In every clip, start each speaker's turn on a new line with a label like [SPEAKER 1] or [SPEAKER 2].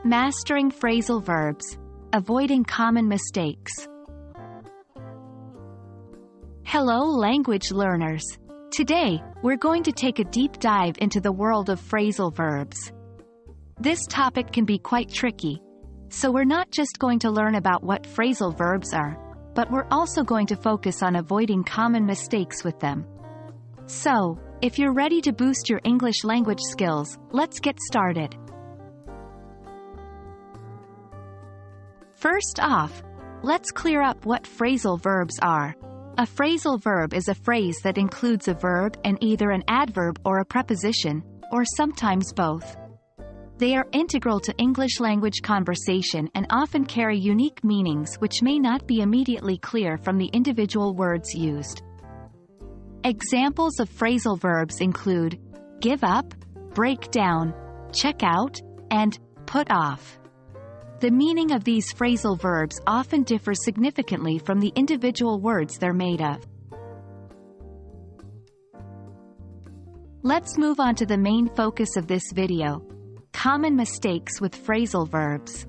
[SPEAKER 1] Mastering phrasal verbs. Avoiding common mistakes. Hello language learners. Today, we're going to take a deep dive into the world of phrasal verbs. This topic can be quite tricky, so we're not just going to learn about what phrasal verbs are, but we're also going to focus on avoiding common mistakes with them. So, if you're ready to boost your English language skills, let's get started. First off, let's clear up what phrasal verbs are. A phrasal verb is a phrase that includes a verb and either an adverb or a preposition, or sometimes both. They are integral to English language conversation and often carry unique meanings which may not be immediately clear from the individual words used. Examples of phrasal verbs include give up, break down, check out, and put off. The meaning of these phrasal verbs often differs significantly from the individual words they're made of. Let's move on to the main focus of this video: common mistakes with phrasal verbs.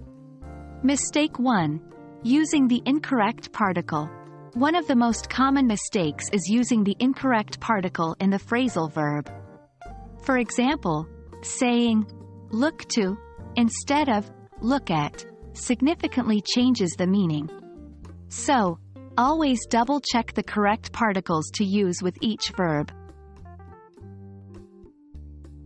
[SPEAKER 1] Mistake 1. Using the incorrect particle. One of the most common mistakes is using the incorrect particle in the phrasal verb. For example, saying look to instead of look at significantly changes the meaning. So, always double-check the correct particles to use with each verb.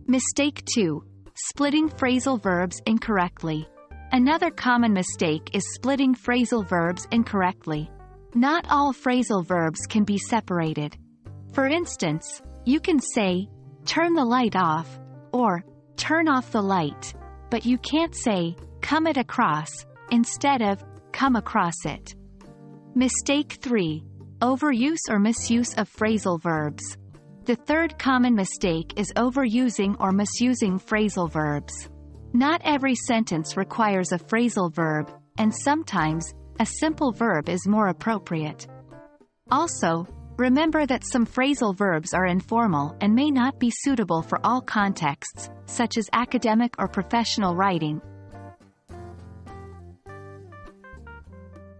[SPEAKER 1] Mistake 2. Splitting phrasal verbs incorrectly. Another common mistake is splitting phrasal verbs incorrectly. Not all phrasal verbs can be separated. For instance, you can say, turn the light off, or turn off the light, but you can't say, come it across, instead of, come across it. Mistake 3. Overuse or misuse of phrasal verbs. The third common mistake is overusing or misusing phrasal verbs. Not every sentence requires a phrasal verb, and sometimes, a simple verb is more appropriate. Also, remember that some phrasal verbs are informal and may not be suitable for all contexts, such as academic or professional writing.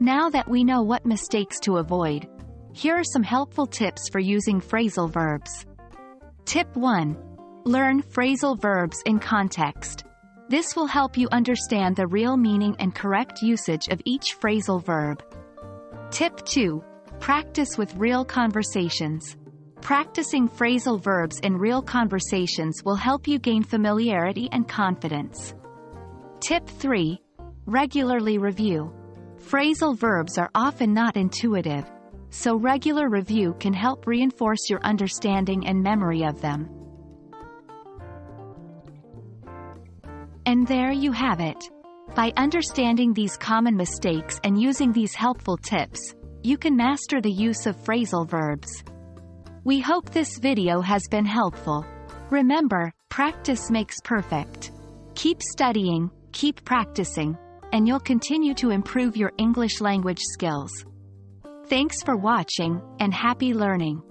[SPEAKER 1] Now that we know what mistakes to avoid, here are some helpful tips for using phrasal verbs. Tip 1. Learn phrasal verbs in context. This will help you understand the real meaning and correct usage of each phrasal verb. Tip 2. Practice with real conversations. Practicing phrasal verbs in real conversations will help you gain familiarity and confidence. Tip 3. Regularly review. Phrasal verbs are often not intuitive, so regular review can help reinforce your understanding and memory of them. And there you have it. By understanding these common mistakes and using these helpful tips, you can master the use of phrasal verbs. We hope this video has been helpful. Remember, practice makes perfect. Keep studying, keep practicing, and you'll continue to improve your English language skills. Thanks for watching, and happy learning!